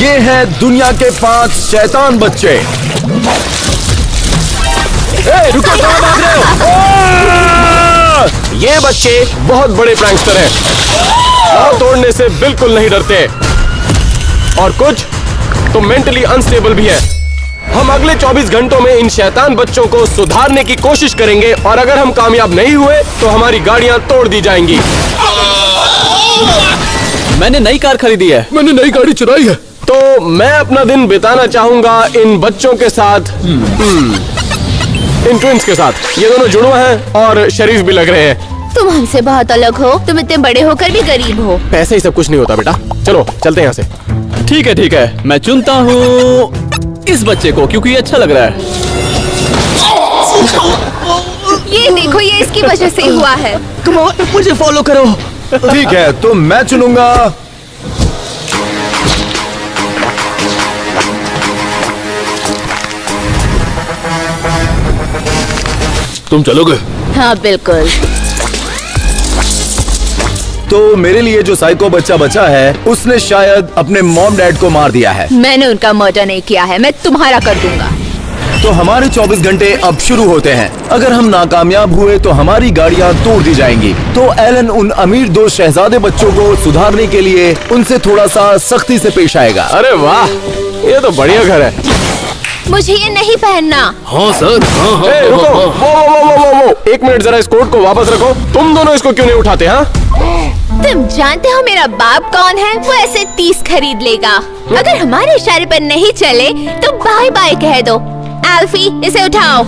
ये हैं दुनिया के 5 शैतान बच्चे। ए, रुको, कहाँ भाग रहे हो? ये बच्चे बहुत बड़े प्रैंकस्टर हैं। पाँव तोड़ने से बिल्कुल नहीं डरते और कुछ तो मेंटली अनस्टेबल भी है। हम अगले 24 घंटों में इन शैतान बच्चों को सुधारने की कोशिश करेंगे और अगर हम कामयाब नहीं हुए तो हमारी गाड़ियां तोड़ दी जाएंगी। मैंने नई कार खरीदी है। मैंने नई गाड़ी चुराई है। तो मैं अपना दिन बिताना चाहूंगा इन बच्चों के साथ, इन ट्विंस के साथ। ये दोनों जुड़वा हैं और शरीफ भी लग रहे हैं। तुम हमसे बहुत अलग हो। तुम इतने बड़े होकर भी गरीब हो। पैसे ही सब कुछ नहीं होता बेटा। चलो चलते हैं यहाँ से। ठीक है, मैं चुनता हूँ इस बच्चे को क्योंकि ये अच्छा लग रहा है। ये देखो, ये इसकी वजह से हुआ है। कम ऑन, मुझे फॉलो करो। ठीक है, तो मैं चुनूंगा तुम चलोगे? हाँ बिल्कुल। तो मेरे लिए जो साइको बच्चा बचा है उसने शायद अपने मॉम डैड को मार दिया है। मैंने उनका मर्डर नहीं किया है। मैं तुम्हारा कर दूंगा। तो हमारे 24 घंटे अब शुरू होते हैं। अगर हम नाकामयाब हुए तो हमारी गाड़ियां तोड़ दी जाएंगी। तो एलन उन अमीर 2 शहजादे बच्चों को सुधारने के लिए उनसे थोड़ा सा सख्ती से पेश आएगा। अरे वाह, ये तो बढ़िया घर है। मुझे ये नहीं पहनना। हाँ सर। हाँ। ए, रुको, वो। 1 मिनट, जरा इस कोट को वापस रखो। तुम दोनों इसको क्यों नहीं उठाते? हाँ, तुम जानते हो मेरा बाप कौन है? वो ऐसे 30 खरीद लेगा। अगर हमारे इशारे पर नहीं चले तो बाय बाय कह दो। एल्फी, इसे उठाओ।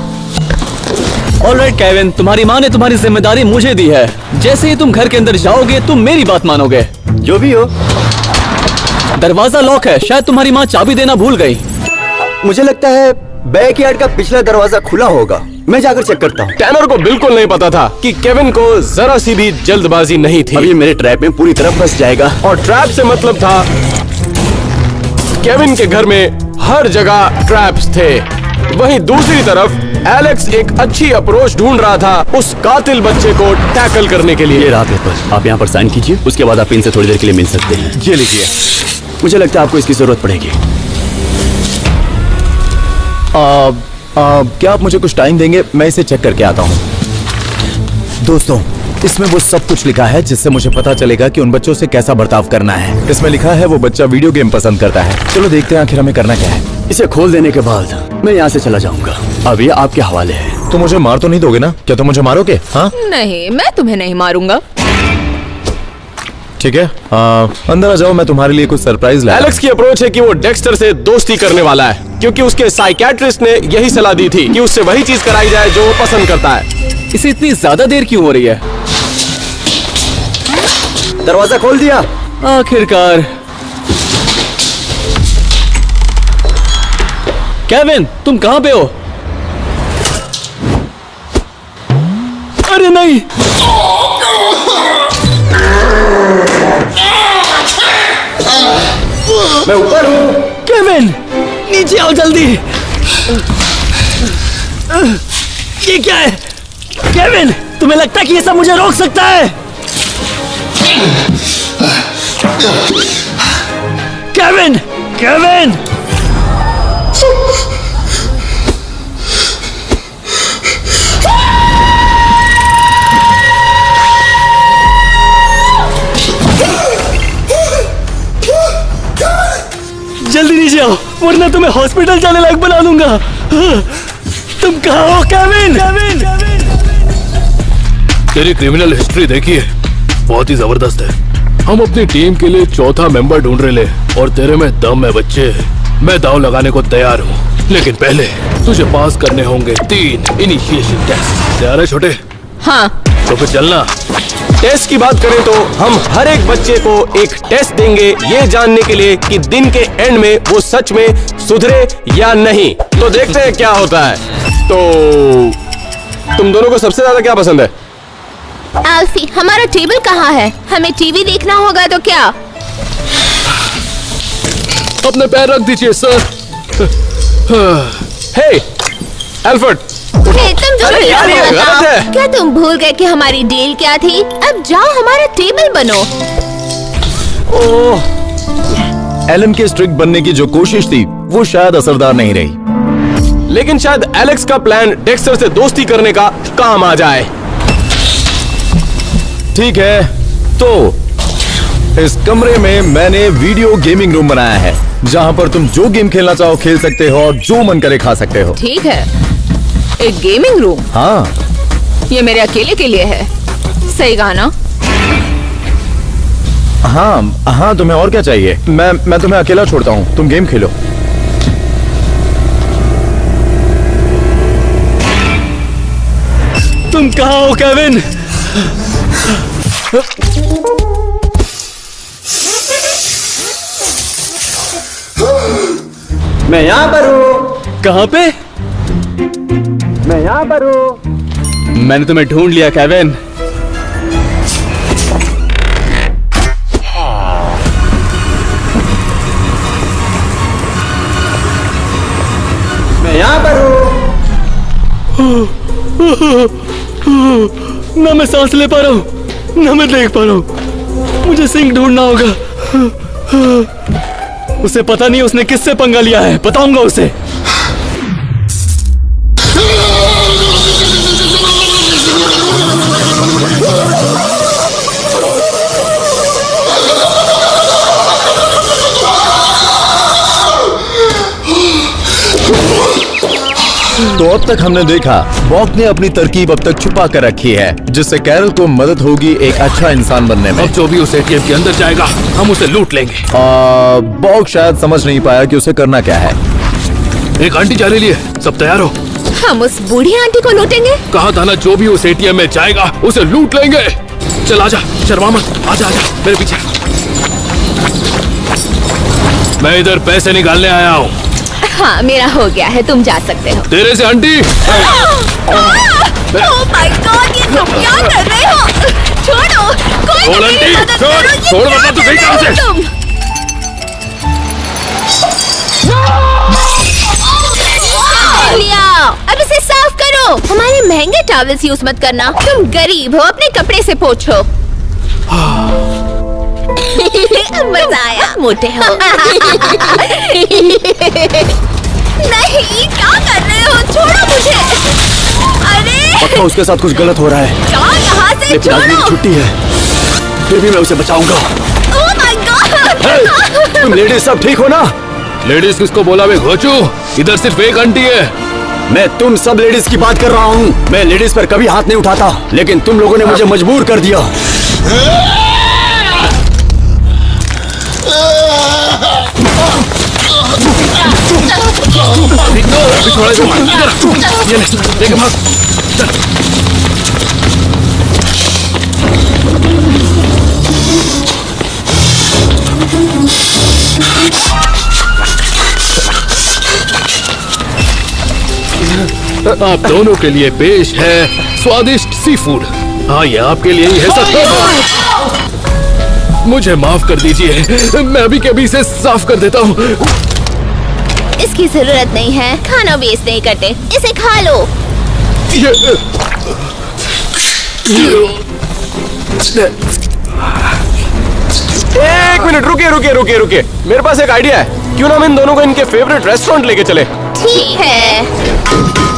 ऑलराइट केविन, तुम्हारी माँ ने तुम्हारी जिम्मेदारी मुझे दी है। जैसे ही तुम घर के अंदर जाओगे तुम मेरी बात मानोगे। जो भी हो। दरवाजा लॉक है। शायद तुम्हारी माँ चाबी देना भूल गई। मुझे लगता है बैकयार्ड का पिछला दरवाजा खुला होगा। मैं जाकर चेक करता हूँ। टैनर को बिल्कुल नहीं पता था कि केविन को जरा सी भी जल्दबाजी नहीं थी। अब ये मेरे ट्रैप में पूरी तरह फंस जाएगा। और ट्रैप से मतलब था केविन के घर में हर जगह ट्रैप्स थे। वहीं दूसरी तरफ एलेक्स एक अच्छी अप्रोच ढूंढ रहा था उस कातिल बच्चे को टैकल करने के लिए। ये रहा पेपर, आप यहाँ पर साइन कीजिए। उसके बाद आप इनसे थोड़ी देर के लिए मिल सकते हैं। ये लीजिए। मुझे लगता है आपको इसकी जरूरत पड़ेगी। क्या आप मुझे कुछ टाइम देंगे? मैं इसे चेक करके आता हूँ। दोस्तों, इसमें वो सब कुछ लिखा है जिससे मुझे पता चलेगा कि उन बच्चों से कैसा बर्ताव करना है। इसमें लिखा है वो बच्चा वीडियो गेम पसंद करता है। चलो देखते हैं आखिर हमें करना क्या है। इसे खोल देने के बाद मैं यहाँ से चला जाऊंगा। अब ये आपके हवाले है। तो मुझे मार तो नहीं दोगे ना? क्या तुम मुझे मारोगे? हाँ, नहीं, मैं तुम्हें नहीं मारूंगा। ठीक है, अंदर आ जाओ, मैं तुम्हारे लिए कुछ सरप्राइज लाया। एलेक्स की अप्रोच है कि वो डेक्स्टर से दोस्ती करने वाला है क्योंकि उसके साइकियाट्रिस्ट ने यही सलाह दी थी कि उससे वही चीज कराई जाए जो वो पसंद करता है। इसे इतनी ज्यादा देर क्यों हो रही है? दरवाजा खोल दिया आखिरकार। केविन, तुम कहाँ पे हो? अरे नहीं, मैं ऊपर हूँ। केविन नीचे आओ जल्दी। ये क्या है? केविन, तुम्हें लगता है कि ये सब मुझे रोक सकता है? Kevin, Kevin! जल्दी नीचे आओ वरना तुम्हें हॉस्पिटल जाने लायक बना दूंगा। तुम कहाँ हो केविन? केविन! तेरी क्रिमिनल हिस्ट्री देखिए, बहुत ही जबरदस्त है। हम अपनी टीम के लिए 4था मेंबर ढूंढ रहे ले और तेरे में दम है बच्चे। मैं दांव लगाने को तैयार हूँ, लेकिन पहले तुझे पास करने होंगे 3 इनिशिएशन टेस्ट। तैयार है छोटे? हाँ। तो फिर चलना। टेस्ट की बात करें तो हम हर एक बच्चे को एक टेस्ट देंगे ये जानने के लिए कि दिन के एंड में वो सच में सुधरे या नहीं। तो देखते हैं क्या होता है। तो तुम दोनों को सबसे ज्यादा क्या पसंद है? एल्फी, हमारा टेबल कहाँ है? हमें टीवी देखना होगा तो क्या? अपने पैर रख दीजिए सर। हे एल्फ्रेड, हे, तुम दोनों अरे यार, ये क्या गलत है। क्या तुम भूल गए कि हमारी डील क्या थी? अब जाओ हमारा टेबल बनो। ओह, एलन के स्ट्रिक्ट बनने की जो कोशिश थी वो शायद असरदार नहीं रही। लेकिन शायद एलेक्स का प्लान डेक्स्टर से दोस्ती करने का काम आ जाए। ठीक है, तो इस कमरे में मैंने वीडियो गेमिंग रूम बनाया है जहां पर तुम जो गेम खेलना चाहो खेल सकते हो और जो मन करे खा सकते हो। ठीक है, एक गेमिंग रूम, हाँ, ये मेरे अकेले के लिए है, सही कहा ना? हाँ हाँ, तुम्हें और क्या चाहिए? मैं तुम्हें अकेला छोड़ता हूँ, तुम गेम खेलो। तुम कहाँ हो केविन? मैं यहाँ पर हूँ। कहाँ पे? मैं यहाँ पर हूँ। मैंने तुम्हें ढूंढ लिया केविन। मैं यहाँ पर हूँ। ना मैं सांस ले पा रहा हूँ, ना मैं देख पा रहा हूँ। मुझे सिंह ढूंढना होगा। उसे पता नहीं उसने किससे पंगा लिया है, बताऊंगा उसे। तो अब तक हमने देखा बॉक ने अपनी तरकीब अब तक छुपा कर रखी है जिससे कैरल को मदद होगी एक अच्छा इंसान बनने में। अब जो भी उस एटीएम के अंदर जाएगा हम उसे लूट लेंगे। बॉक शायद समझ नहीं पाया कि उसे करना क्या है। एक आंटी जा रही है, सब तैयार हो? हम उस बूढ़ी आंटी को लूटेंगे? कहा था ना, जो भी उस एटीएम में जाएगा उसे लूट लेंगे। चल आजा, शर्मा मत, आजा आजा मेरे पीछे। मैं इधर पैसे निकालने आया हूँ। हाँ, मेरा हो गया है, तुम जा सकते हो। तेरे से आंटी। ओह माय गॉड, ये तुम क्या कर रहे हो? छोड़ो, कोई छोड़ मेरी आंटी, मदद छोड़, करो, ये छोड़ क्या वरना तू कर गई रहे कहाँ हो से? तुम? लिया, अब इसे साफ करो। हमारे महंगे टॉवल्स यूज मत करना, तुम गरीब हो, अपने कपड़े से पोंछो। मजा आया, मोटे हो। नहीं, क्या कर रहे हो? छोड़ो मुझे। अरे पक्का उसके साथ कुछ गलत हो रहा है। जाओ यहाँ से, लेकिन आज मेरी छोड़ो। छुट्टी है, फिर भी मैं उसे बचाऊंगा। Oh my God. तुम लेडीज सब ठीक हो ना? लेडीज किसको बोला बे घोचू? इधर सिर्फ एक आंटी है। मैं तुम सब लेडीज की बात कर रहा हूँ। मैं लेडीज पर कभी हाथ नहीं उठाता, लेकिन तुम लोगों ने मुझे मजबूर कर दिया। पिछवाड़े को मार, इधर, ये ले, लेके भाग। आप दोनों के लिए पेश है स्वादिष्ट सी फूड। हाँ, ये आपके लिए ही है सब। मुझे माफ कर दीजिए, मैं अभी के अभी इसे साफ कर देता हूँ। इसकी जरूरत नहीं है, खाना वेस्ट नहीं करते, इसे खा लो। एक मिनट, रुकिए रुकिए रुकिए रुकिए, मेरे पास एक आइडिया है। क्यों ना हम इन दोनों को इनके फेवरेट रेस्टोरेंट लेके चले? ठीक है,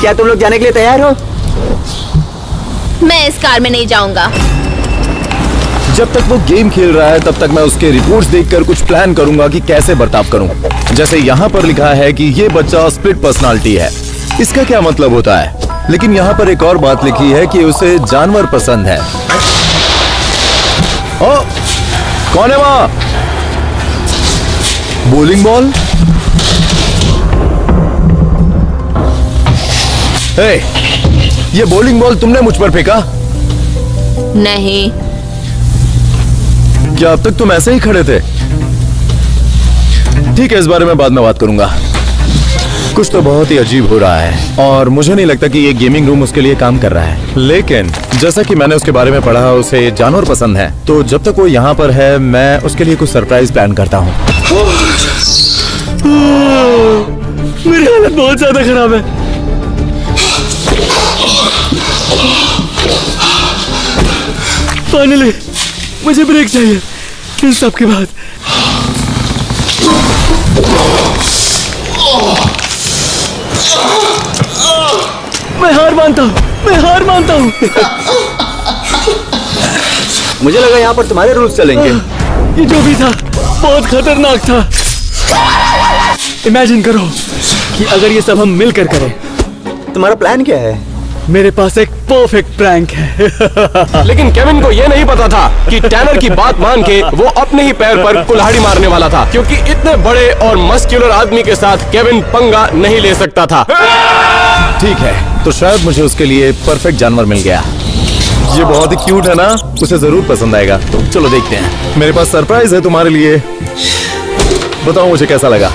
क्या तुम लोग जाने के लिए तैयार हो? मैं इस कार में नहीं जाऊंगा। जब तक वो गेम खेल रहा है तब तक मैं उसके रिपोर्ट्स देखकर कुछ प्लान करूंगा कि कैसे बर्ताव करूं। जैसे यहाँ पर लिखा है कि ये बच्चा स्प्लिट पर्सनालिटी है। इसका क्या मतलब होता है? लेकिन यहाँ पर एक और बात लिखी है कि उसे जानवर पसंद है। ओ, कौन है वहां? Bowling ball? हे, ये बोलिंग बॉल तुमने मुझ पर फेंका? नहीं, क्या अब तक तुम ऐसे ही खड़े थे? ठीक है, इस बारे में बाद में बात करूंगा। कुछ तो बहुत ही अजीब हो रहा है और मुझे नहीं लगता कि ये गेमिंग रूम उसके लिए काम कर रहा है। लेकिन जैसा कि मैंने उसके बारे में पढ़ा, उसे जानवर पसंद है, तो जब तक वो यहाँ पर है मैं उसके लिए कुछ सरप्राइज प्लान करता हूँ। मेरी हालत बहुत ज्यादा खराब है। फाइनली मुझे ब्रेक चाहिए इन सब के बाद। मानता हूँ, मैं हार मानता हूँ। मुझे लगा यहाँ पर तुम्हारे रूल्स चलेंगे। ये जो भी था बहुत खतरनाक था। इमेजिन करो कि अगर ये सब हम मिलकर करें। तुम्हारा प्लान क्या है? मेरे पास एक परफेक्ट प्रैंक है। लेकिन केविन को यह नहीं पता था कि टैनर की बात मान के वो अपने ही पैर पर कुल्हाड़ी मारने वाला था, क्योंकि इतने बड़े और मस्कुलर आदमी के साथ केविन पंगा नहीं ले सकता था। ठीक है, तो शायद मुझे उसके लिए परफेक्ट जानवर मिल गया। ये बहुत ही क्यूट है ना, उसे जरूर पसंद आएगा। चलो देखते हैं। मेरे पास सरप्राइज है तुम्हारे लिए। बताओ मुझे कैसा लगा।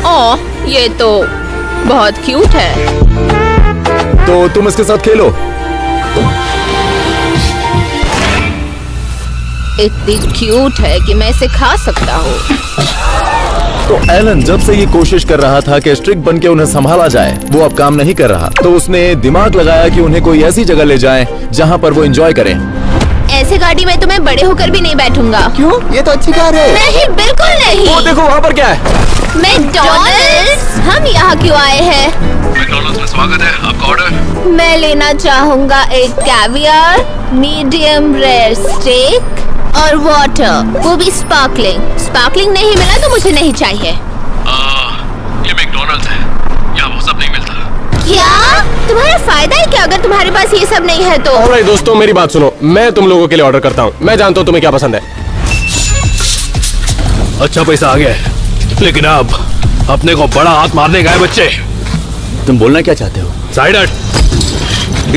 ओह, ये तो बहुत क्यूट है। तो तुम इसके साथ खेलो। इतनी क्यूट है कि मैं इसे खा सकता हूँ। तो एलन जब से ये कोशिश कर रहा था कि स्ट्रिक्ट बन के उन्हें संभाला जाए, वो अब काम नहीं कर रहा। तो उसने दिमाग लगाया कि उन्हें कोई ऐसी जगह ले जाएं जहां पर वो एंजॉय करें। ऐसे गाड़ी में तो मैं बड़े होकर भी नहीं बैठूंगा। क्यों? ये तो अच्छी कार है। नहीं, बिल्कुल नहीं। वो देखो वहाँ पर क्या है। मैकडॉनल्ड्स, हम यहाँ क्यों आए हैं? मैकडॉनल्ड्स में स्वागत है, आपका ऑर्डर। मैं लेना चाहूँगा एक कैवियर, मीडियम रेयर स्टेक और वाटर, वो भी स्पार्कलिंग। स्पार्कलिंग नहीं मिला तो मुझे नहीं चाहिए। ये मैकडॉनल्ड्स है, यहाँ वो सब नहीं मिलता। क्या? तुम्हारा फायदा है क्या अगर तुम्हारे पास ये सब नहीं है तो? ऑलराइट दोस्तों, मेरी बात सुनो। मैं तुम लोगों के लिए ऑर्डर करता हूँ। मैं जानता हूँ तुम्हें क्या पसंद है। अच्छा पैसा आ गया है, लेकिन अब अपने को बड़ा हाथ मारने गए बच्चे। तुम बोलना क्या चाहते हो? साइड हट।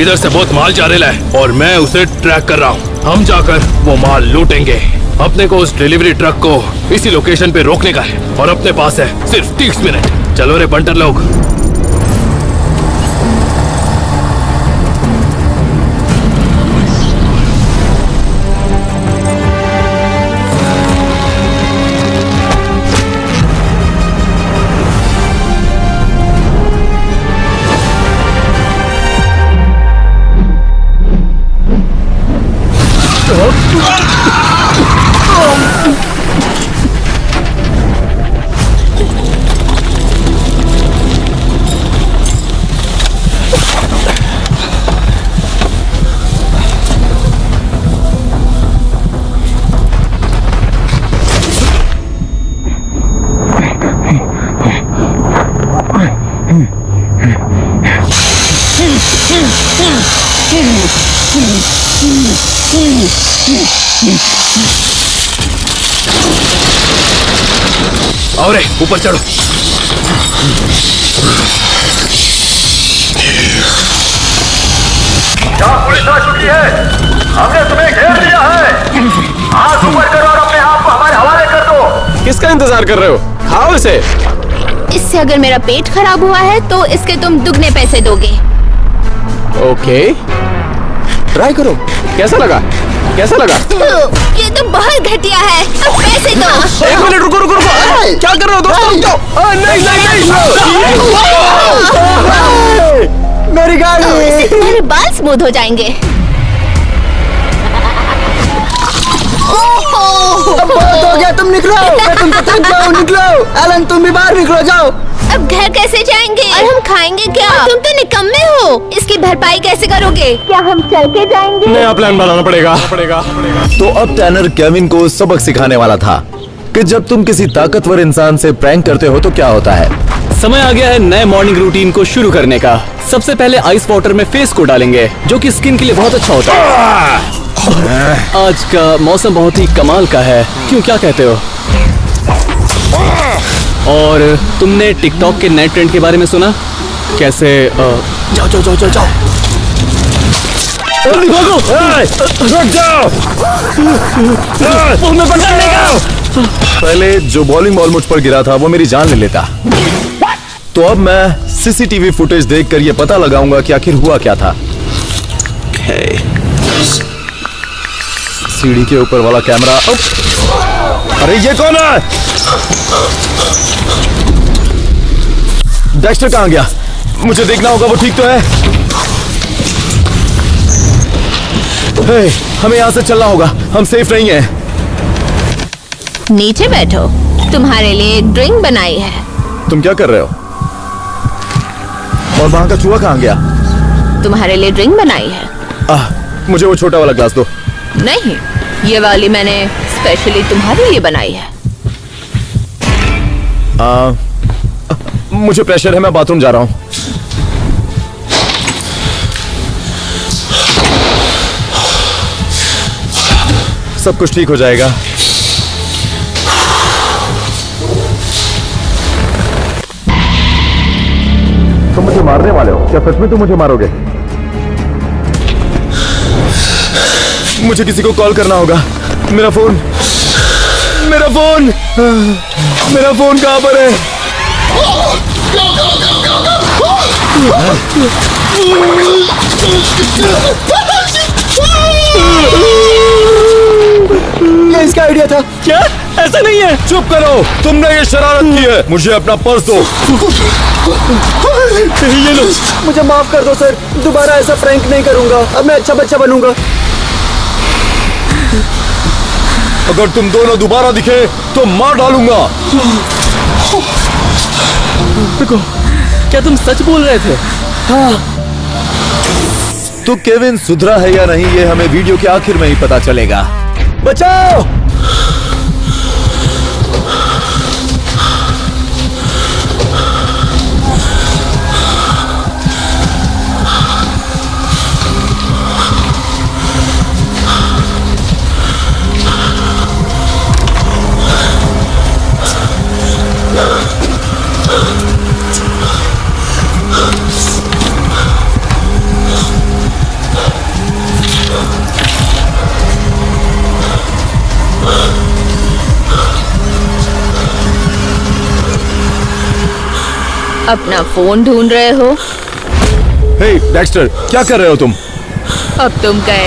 इधर से बहुत माल जा रहा है और मैं उसे ट्रैक कर रहा हूँ। हम जाकर वो माल लूटेंगे। अपने को उस डिलीवरी ट्रक को इसी लोकेशन पे रोकने का है और अपने पास है सिर्फ 30 मिनट। चलो रे बंटर लोग। और ऊपर चढ़ो। पुलिस आ चुकी है, हमने तुम्हें घेर लिया है। हाथ ऊपर करो और अपने आप को हमारे हवाले कर दो। किसका इंतजार कर रहे हो? खाओ इसे। इससे अगर मेरा पेट खराब हुआ है तो इसके तुम दुगने पैसे दोगे। ओके, ट्राई करो। कैसा लगा? कैसा लगा? ये तो बहुत घटिया है। अब पैसे दो। एक मिनट, रुको रुको रुको। क्या कर रहे हो दोस्तों? रुक जाओ। नहीं नहीं नहीं। मेरी गाड़ी। इससे तुम्हारे बाल स्मूथ हो जाएंगे। अब बहुत हो गया, तुम निकलो। मैं तुमको थक गया हूँ, निकलो। एलन तुम भी बाहर निकलो, जाओ। अब घर कैसे जाएंगे और हम खाएंगे क्या? और तुम तो निकम्मे हो। इसकी भरपाई कैसे करोगे? क्या हम चल के जाएंगे? नया प्लान बनाना पड़ेगा। तो अब टैनर केविन को सबक सिखाने वाला था कि जब तुम किसी ताकतवर इंसान से प्रैंक करते हो तो क्या होता है। समय आ गया है नए मॉर्निंग रूटीन को शुरू करने का। सबसे पहले आइस वाटर में फेस को डालेंगे, जो कि स्किन के लिए बहुत अच्छा होता है। आज का मौसम बहुत ही कमाल का है, क्यों, क्या कहते हो? और तुमने टिकटॉक के नए ट्रेंड के बारे में सुना? कैसे जाओ जाओ जाओ जाओ जाओ। रुक जाओ। पहले जो बॉलिंग बॉल मुझ पर गिरा था वो मेरी जान ले लेता। तो अब मैं सीसीटीवी फुटेज देखकर ये पता लगाऊंगा कि आखिर हुआ क्या था। सीढ़ी के ऊपर वाला कैमरा। अरे ये कौन है? डेक्स्टर कहाँ गया? मुझे देखना होगा वो ठीक तो है। हे, हमें यहाँ से चलना होगा, हम सेफ नहीं हैं। नीचे बैठो, तुम्हारे लिए एक ड्रिंक बनाई है। तुम क्या कर रहे हो? और वहां का चूहा कहाँ गया? तुम्हारे लिए ड्रिंक बनाई है। मुझे वो छोटा वाला ग्लास दो। नहीं, ये वाली मैंने स्पेशली तुम्हारे लिए बनाई है। मुझे प्रेशर है, मैं बाथरूम जा रहा हूँ। सब कुछ ठीक हो जाएगा। तुम मुझे मारने वाले हो? क्या सच में तुम मुझे मारोगे? मुझे किसी को कॉल करना होगा। मेरा फोन कहां पर है? ये इसका आइडिया था। क्या? ऐसा नहीं है। चुप करो, तुमने ये शरारत की है। मुझे अपना पर्स दो। ये लो। मुझे माफ कर दो सर, दोबारा ऐसा प्रैंक नहीं करूंगा। अब मैं अच्छा बच्चा बनूंगा। अगर तुम दोनों दोबारा दिखे तो मार डालूंगा। रुको, क्या तुम सच बोल रहे थे? तो केविन सुधरा है या नहीं, ये हमें वीडियो के आखिर में ही पता चलेगा। बचाओ! अपना फोन ढूंढ रहे हो? हे डेक्स्टर, क्या कर रहे हो तुम? अब तुम गए।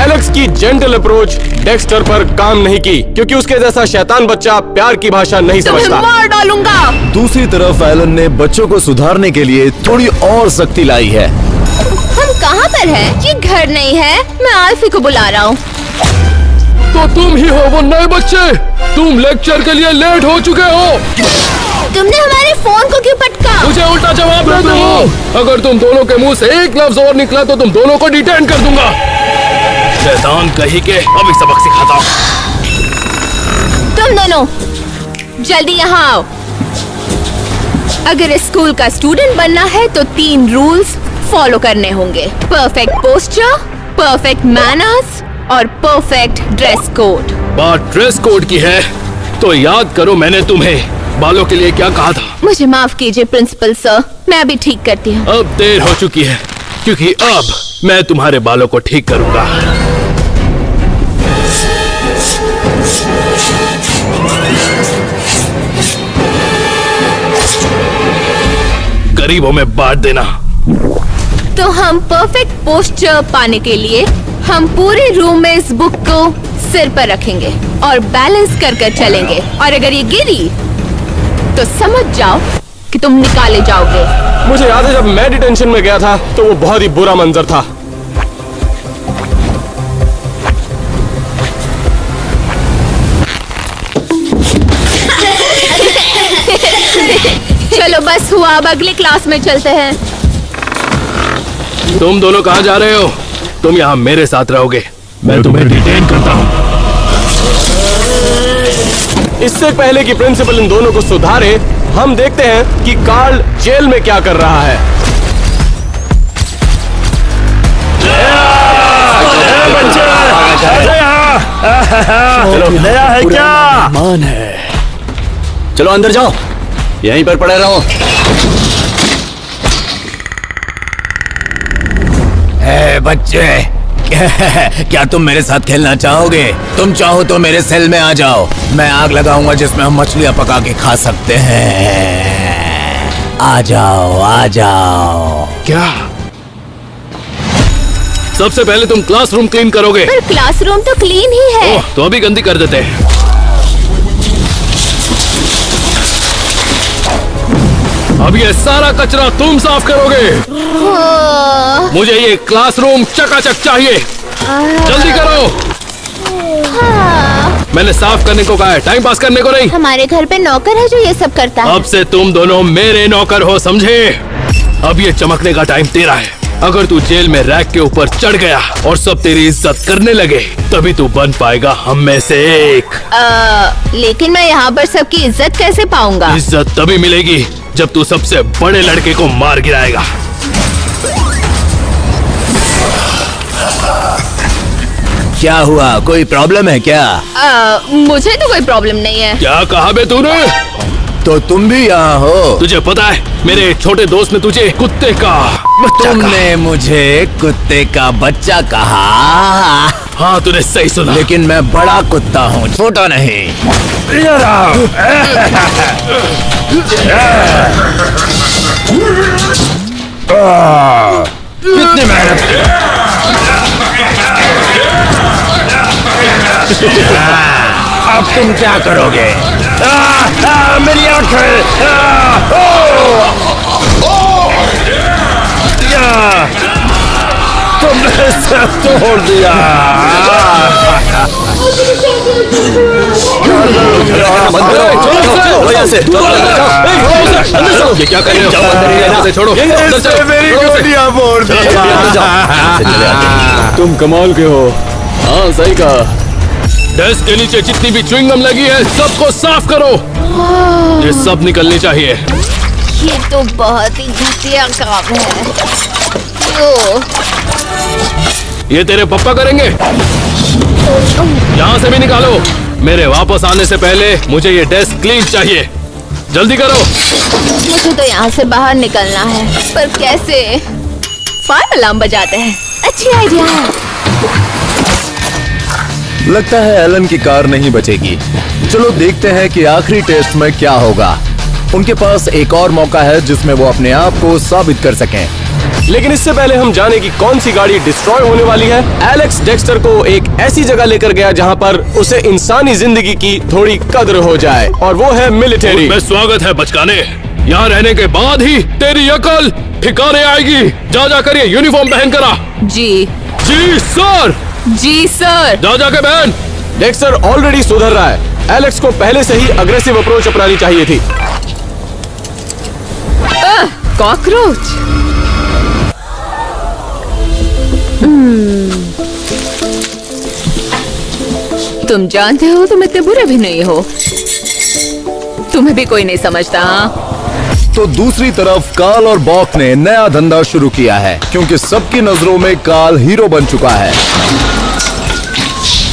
एलेक्स की जेंटल अप्रोच डेक्स्टर पर काम नहीं की, क्योंकि उसके जैसा शैतान बच्चा प्यार की भाषा नहीं तुम्हें समझता। मार डालूंगा। दूसरी तरफ एलन ने बच्चों को सुधारने के लिए थोड़ी और सख्ती लाई है। हम कहाँ पर हैं? ये घर नहीं है। मैं आल्फी को बुला रहा हूँ। तो तुम ही हो वो नए बच्चे। तुम लेक्चर के लिए लेट हो चुके हो। तुमने हमारे फोन को क्यों पटका? मुझे उल्टा जवाब दे दो। अगर तुम दोनों के मुंह से एक लफ्ज और निकला तो तुम दोनों को डिटेन कर दूंगा। शैतान कहीं के, अभी सबक सिखाता हूँ। तुम दोनों जल्दी यहाँ आओ। अगर इस स्कूल का स्टूडेंट बनना है तो 3 रूल्स फॉलो करने होंगे। परफेक्ट पोस्चर, परफेक्ट मैनर्स और परफेक्ट ड्रेस कोड। बात ड्रेस कोड की है तो याद करो मैंने तुम्हें बालों के लिए क्या कहा था। मुझे माफ कीजिए प्रिंसिपल सर, मैं अभी ठीक करती हूँ। अब देर हो चुकी है, क्योंकि अब मैं तुम्हारे बालों को ठीक करूंगा। गरीबों में बांट देना। तो हम परफेक्ट पोस्चर पाने के लिए हम पूरे रूम में इस बुक को सिर पर रखेंगे और बैलेंस कर कर चलेंगे, और अगर ये गिरी तो समझ जाओ कि तुम निकाले जाओगे। मुझे याद है जब मैं डिटेंशन में गया था तो वो बहुत ही बुरा मंजर था। चलो बस हुआ, अब अगली क्लास में चलते हैं। तुम दोनों कहाँ जा रहे हो? तुम यहाँ मेरे साथ रहोगे। मैं तुम्हें डिटेन करता हूँ। इससे पहले कि प्रिंसिपल इन दोनों को सुधारे, हम देखते हैं कि कार्ल जेल में क्या कर रहा है। चलो, नया है क्या? मान है। चलो अंदर जाओ, यहीं पर पड़े रहो। बच्चे, क्या तुम मेरे साथ खेलना चाहोगे? तुम चाहो तो मेरे सेल में आ जाओ। मैं आग लगाऊंगा जिसमें हम मछलियां पका के खा सकते हैं। आ जाओ, आ जाओ। क्या? सबसे पहले तुम क्लासरूम क्लीन करोगे। पर क्लासरूम तो क्लीन ही है। ओह, तो अभी गंदी कर देते हैं। अब ये सारा कचरा तुम साफ करोगे। मुझे ये क्लासरूम चकाचक चाहिए। जल्दी करो। मैंने साफ करने को कहा है, टाइम पास करने को नहीं। हमारे घर पे नौकर है जो ये सब करता है। अब से तुम दोनों मेरे नौकर हो, समझे? अब ये चमकने का टाइम तेरा है। अगर तू जेल में रैक के ऊपर चढ़ गया और सब तेरी इज्जत करने लगे, तभी तू बन पाएगा हम में से एक। लेकिन मैं यहाँ पर सबकी इज्जत कैसे पाऊंगा? इज्जत तभी मिलेगी जब तू सबसे बड़े लड़के को मार गिराएगा। क्या हुआ, कोई प्रॉब्लम है क्या? मुझे तो कोई प्रॉब्लम नहीं है। क्या कहा बे तूने? तो तुम भी यहाँ हो? तुझे पता है मेरे छोटे दोस्त ने तुझे कुत्ते का बच्चा कहा। तुमने मुझे कुत्ते का बच्चा कहा? हाँ, तूने सही सुना। लेकिन मैं बड़ा कुत्ता हूँ, छोटा नहीं। कितनी मेहनत। अब तुम क्या करोगे? मेरी आंखें! तुमने सब तोड़ दिया। ये क्या कर रहे हो? छोड़ो, मेरी गोलियां फोड़ दी। तुम कमाल के हो। हाँ सही कहा। डेस्क के नीचे जितनी भी च्युइंगम लगी है सबको साफ करो। ये सब निकलनी चाहिए। ये तो बहुत ही घटिया काम है। ओ, ये तेरे पापा करेंगे। यहाँ से भी निकालो। मेरे वापस आने से पहले मुझे ये डेस्क क्लीन चाहिए। जल्दी करो। मुझे तो यहाँ से बाहर निकलना है, पर कैसे? फायर अलार्म बजाते हैं। अच्छी आइडिया है। लगता है एलन की कार नहीं बचेगी। चलो देखते हैं कि आखिरी टेस्ट में क्या होगा। उनके पास एक और मौका है जिसमें वो अपने आप को साबित कर सकें। लेकिन इससे पहले हम जाने की कौन सी गाड़ी डिस्ट्रॉय होने वाली है। एलेक्स डेक्स्टर को एक ऐसी जगह लेकर गया जहां पर उसे इंसानी जिंदगी की थोड़ी कद्र हो जाए, और वो है मिलिट्री। में स्वागत है बचकाने। यहाँ रहने के बाद ही तेरी अकल ठिकाने आएगी। जा जाकर ये यूनिफॉर्म पहन कर आ। जी जी सर। जी सर। जा जाके बहन। डेक्स्टर ऑलरेडी सुधर रहा है। एलेक्स को पहले से ही अग्रेसिव अप्रोच अपनानी चाहिए थी। कॉकरोच। तुम जानते हो तुम इतने बुरे भी नहीं हो। तुम्हें भी कोई नहीं समझता। हाँ, तो दूसरी तरफ काल और बॉक ने नया धंधा शुरू किया है, क्योंकि सबकी नजरों में काल हीरो बन चुका है।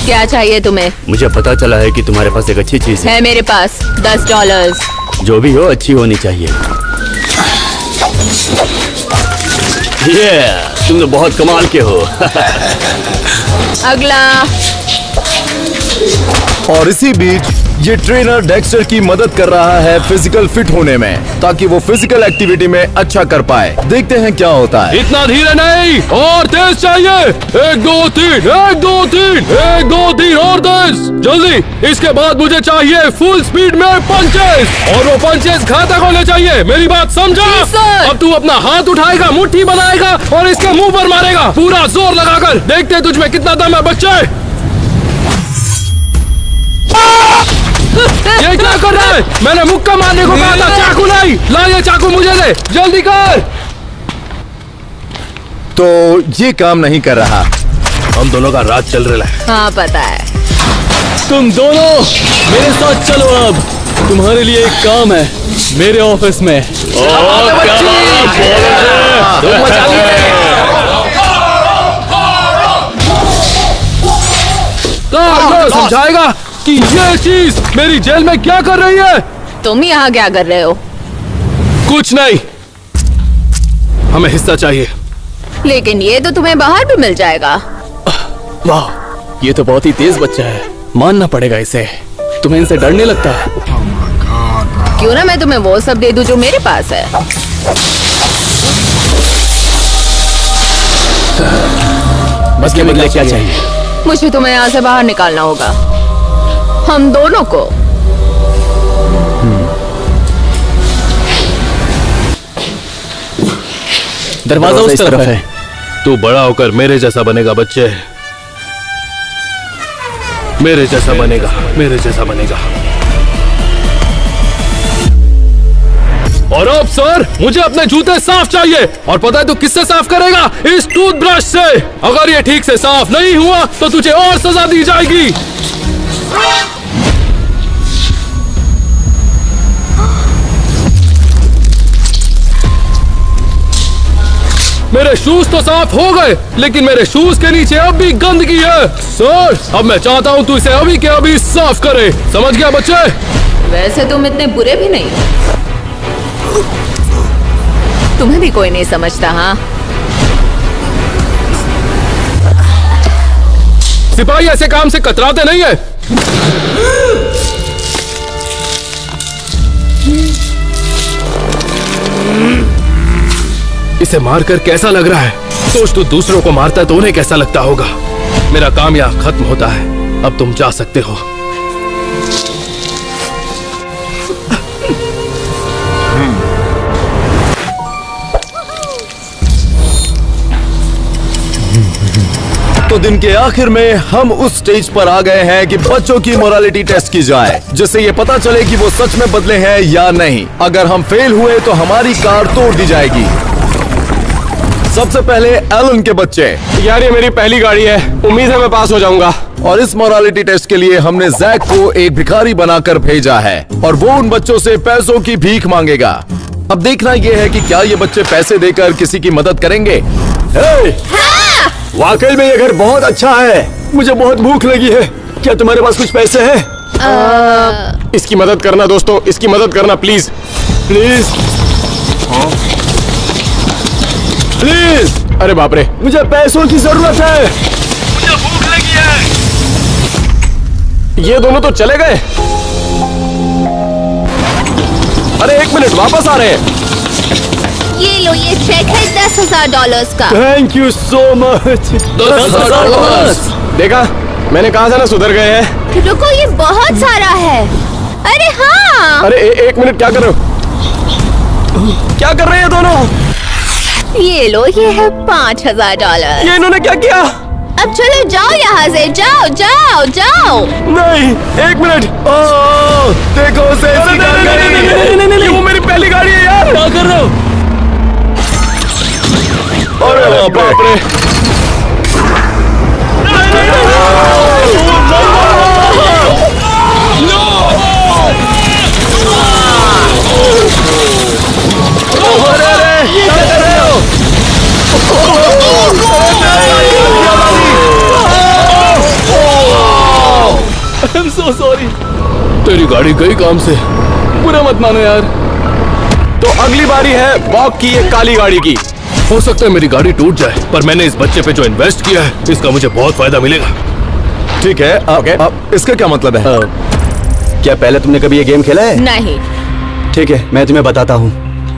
क्या चाहिए तुम्हें? मुझे पता चला है कि तुम्हारे पास एक अच्छी चीज है। है मेरे पास $10। जो भी हो अच्छी होनी चाहिए। तुम तो बहुत कमाल के हो। अगला। और इसी बीच ये ट्रेनर डेक्स्टर की मदद कर रहा है फिजिकल फिट होने में, ताकि वो फिजिकल एक्टिविटी में अच्छा कर पाए। देखते हैं क्या होता है। इतना धीरे नहीं, और तेज चाहिए। 1 2 3, 1 2 3, 1 2 3 और तेज। जल्दी। इसके बाद मुझे चाहिए फुल स्पीड में पंचेस, और वो पंचेस घातक होने चाहिए। मेरी बात समझा? सर। अब तू अपना हाथ उठाएगा, मुट्ठी बनाएगा और इसके मुंह पर मारेगा, पूरा जोर लगाकर। देखते हैं तुझ में कितना दम है बच्चे। ये क्या कर रहा है? मैंने मुक्का मारने को कहा था, चाकू नहीं। ला ये चाकू मुझे दे, जल्दी कर। तो ये काम नहीं कर रहा। हम दोनों का राज चल रहा है। हाँ पता है। तुम दोनों मेरे साथ चलो। अब तुम्हारे लिए एक काम है मेरे ऑफिस में। समझाएगा कि ये चीज मेरी जेल में क्या कर रही है। तुम यहाँ क्या कर रहे हो? कुछ नहीं, हमें हिस्सा चाहिए। लेकिन ये तो तुम्हें बाहर भी मिल जाएगा। वाह, ये तो बहुत ही तेज बच्चा है। मानना पड़ेगा इसे। तुम्हें इनसे डर नहीं लगता? क्यों ना मैं तुम्हें वो सब दे दूं जो मेरे पास है। बस के बदले क्या चाहिए? मुझे तुम्हें यहाँ से बाहर निकालना होगा, हम दोनों को। दरवाजा उस तरफ है। तू बड़ा होकर मेरे जैसा बनेगा बच्चे। मेरे जैसा बनेगा, मेरे जैसा बनेगा। और अब सर, मुझे अपने जूते साफ चाहिए। और पता है तू किससे साफ करेगा? इस टूथब्रश से। अगर ये ठीक से साफ नहीं हुआ तो तुझे और सजा दी जाएगी। मेरे शूज तो साफ हो गए, लेकिन मेरे शूज के नीचे अब भी गंदगी है। सर, अब मैं चाहता हूँ तू इसे अभी के अभी साफ करे। समझ गया बच्चे? वैसे तुम इतने बुरे भी नहीं हो। तुम्हें भी कोई नहीं समझता, हाँ? सिपाही ऐसे काम से कतराते नहीं है। इसे मारकर कैसा लग रहा है? सोच, तू दूसरों को मारता है तो उन्हें कैसा लगता होगा। मेरा काम यहाँ खत्म होता है, अब तुम जा सकते हो। तो दिन के आखिर में हम उस स्टेज पर आ गए हैं कि बच्चों की मोरालिटी टेस्ट की जाए, जिससे ये पता चले कि वो सच में बदले हैं या नहीं। अगर हम फेल हुए तो हमारी कार तोड़ दी जाएगी। सबसे पहले एलन के बच्चे। यार ये मेरी पहली गाड़ी है, उम्मीद है मैं पास हो जाऊंगा। और इस मोरालिटी टेस्ट के लिए हमने जैक को एक भिखारी बनाकर भेजा है और वो उन बच्चों से पैसों की भीख मांगेगा। अब देखना ये है कि क्या ये बच्चे पैसे देकर किसी की मदद करेंगे। वाकई में ये घर बहुत अच्छा है। मुझे बहुत भूख लगी है। क्या तुम्हारे पास कुछ पैसे हैं? इसकी मदद करना दोस्तों, इसकी मदद करना प्लीज प्लीज प्लीज। अरे बाप रे, मुझे पैसों की जरूरत है। मुझे भूख लगी है। ये दोनों तो चले गए। अरे एक मिनट, वापस आ रहे हैं। ये लो, ये चेक है $10,000 का। Thank you so much. $10,000। देखा, मैंने कहा था ना सुधर गए हैं। रुको, ये बहुत सारा है। अरे हाँ, अरे एक मिनट, क्या कर रहे हो? क्या कर रहे हैं दोनों? ये लो, ये है $5,000। ये इन्होंने क्या किया? अब चलो जाओ यहाँ से, जाओ जाओ जाओ। नहीं, एक मिनट। देखो उसे ऐसी कार गई। ये वो मेरी पहली गाड़ी है यार। क्या कर रहे हो? अरे बाप रे। I'm so sorry। तेरी गाड़ी गई काम से। बुरा मत मानो यार। तो अगली बारी है बॉक की एक काली गाड़ी की। हो सकता है मेरी गाड़ी टूट जाए, पर मैंने इस बच्चे पे जो इन्वेस्ट किया है, इसका मुझे बहुत फायदा मिलेगा। ठीक है। अब इसका क्या मतलब है? क्या पहले तुमने कभी ये गेम खेला है? नहीं। ठीक है, मैं तुम्हें बताता हूँ।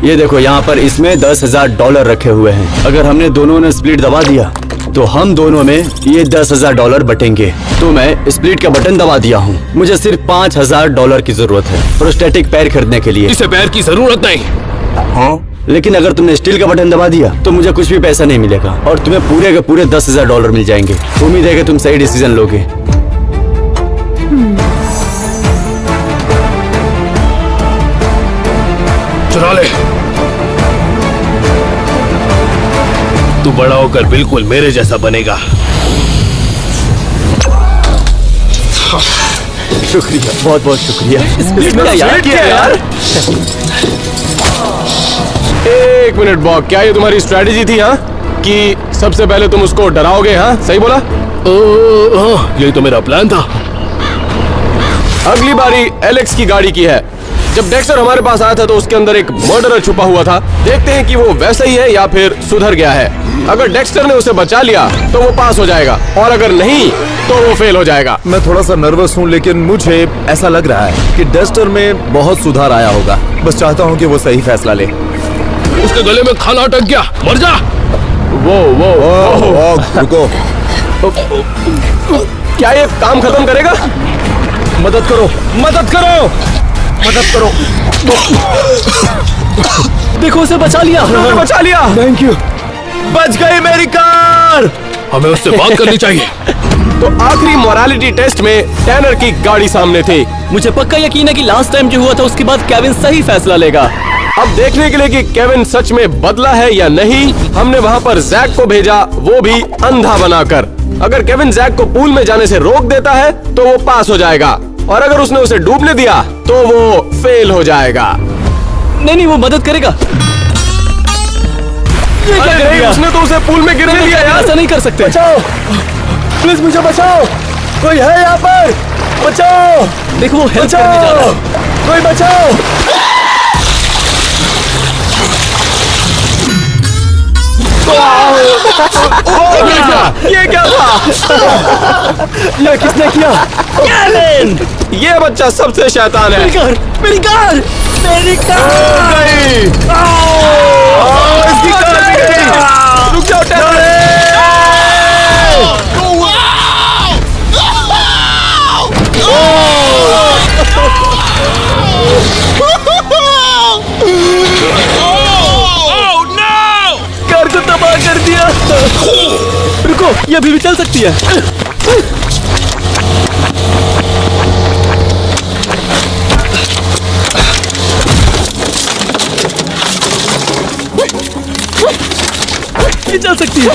ये देखो, यहाँ पर इसमें $10,000 रखे हुए हैं। अगर हमने दोनों ने स्प्लिट दबा दिया तो हम दोनों में ये $10,000 बटेंगे। तो मैं स्प्लिट का बटन दबा दिया हूँ। मुझे सिर्फ $5,000 की जरूरत है प्रोस्टेटिक पैर खरीदने के लिए। इसे पैर की जरूरत नहीं। लेकिन अगर तुमने स्टील का बटन दबा दिया तो मुझे कुछ भी पैसा नहीं मिलेगा और तुम्हें पूरे के पूरे $10,000 मिल जाएंगे। उम्मीद है कि तुम सही डिसीजन लोगे। चुरा ले। तू बड़ा होकर बिल्कुल मेरे जैसा बनेगा। शुक्रिया, बहुत बहुत शुक्रिया। यार एक मिनट बॉक, क्या ये तुम्हारी स्ट्रेटेजी थी? हाँ, कि सबसे पहले तुम उसको डराओगे? हाँ, सही बोला। हाँ, यही तो मेरा प्लान था। अगली बारी एलेक्स की गाड़ी की है। जब डेक्स्टर हमारे पास आया था तो उसके अंदर एक मर्डरर छुपा हुआ था। देखते हैं कि वो वैसा ही है या फिर सुधर गया है। अगर डेक्स्टर ने उसे बचा लिया तो वो पास हो जाएगा और अगर नहीं तो वो फेल हो जाएगा। मैं थोड़ा सा नर्वस हूँ, लेकिन मुझे ऐसा लग रहा है कि डेक्स्टर में बहुत सुधार आया होगा। बस चाहता हूँ कि वो सही फैसला ले। उसके गले में खाना अटक गया, मर जा। वो रुको, क्या ये काम खत्म करेगा? मदद करो, मदद करो, मदद करो। देखो उसे बचा लिया। उन्होंने बचा लिया। Thank you. बच गई मेरी कार। हमें उससे बात करनी चाहिए। तो आखिरी मोरालिटी टेस्ट में टैनर की गाड़ी सामने थी। मुझे पक्का यकीन है कि लास्ट टाइम जो हुआ था उसके बाद केविन सही फैसला लेगा। अब देखने के लिए कि केविन सच में बदला है या नहीं, हमने वहाँ पर जैक को भेजा, वो भी अंधा बनाकर। अगर केविन जैक को पूल में जाने से रोक देता है तो वो पास हो जाएगा, और अगर उसने उसे डूबने दिया तो वो फेल हो जाएगा। नहीं, वो मदद करेगा। ये क्या कर अरे दिया? उसने तो उसे पूल में गिरने दिया यार। ऐसा नहीं कर सकते। बचाओ, प्लीज मुझे बचाओ, कोई है यहाँ पर, बचाओ, देखो वो हेल्प करने जा रहा है। कोई बचाओ। ये क्या था? ये किसने किया? ये बच्चा सबसे शैतान है। मेरी कार, मेरी कार, मेरी कार। इसकी कार भी गई। रुक जाओ टैनर। कार को तबाह कर दिया। रुको, ये अभी भी चल सकती है। ये चल सकती है।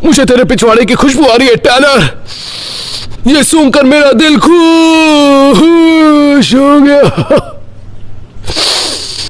मुझे तेरे पिछवाड़े की खुशबू आ रही है टैनर। ये सूंघकर मेरा दिल खुश हो गया।